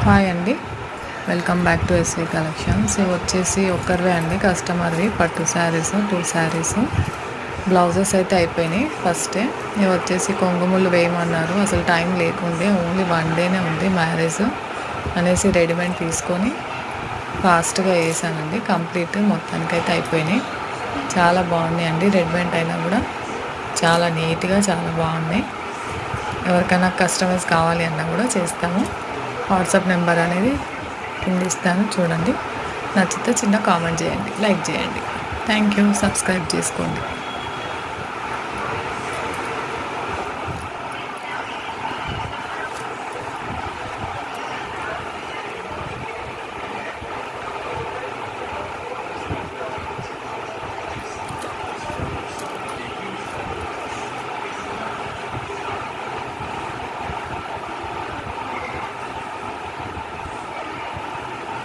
Hi అండి, welcome back to SV collections. ఇవి వచ్చేసి ఒక్కరివే అండి, కస్టమర్వి పట్టు శారీస్ 2 శారీస్. బ్లౌజెస్ అయితే అయిపోయినాయి ఫస్టే. ఇవి వచ్చేసి కొంగుముళ్ళు వేయమన్నారు, అసలు టైం లేకుండే, ఓన్లీ 1 డేనే ఉంది మ్యారేజ్ అనేసి రెడీమేడ్ తీసుకొని ఫాస్ట్గా వేసానండి. కంప్లీట్ మొత్తానికైతే అయిపోయినాయి. చాలా బాగున్నాయి అండి, రెడీమేడ్ అయినా కూడా చాలా నీట్గా చాలా బాగున్నాయి. ఎవరికైనా కస్టమైజ్ కావాలి అన్నా కూడా చేస్తాము. వాట్సాప్ నెంబర్ అనేది కింద ఇస్తాను, చూడండి. నచ్చితే చిన్న కామెంట్ చేయండి, లైక్ చేయండి. Thank you. సబ్స్క్రైబ్ చేసుకోండి.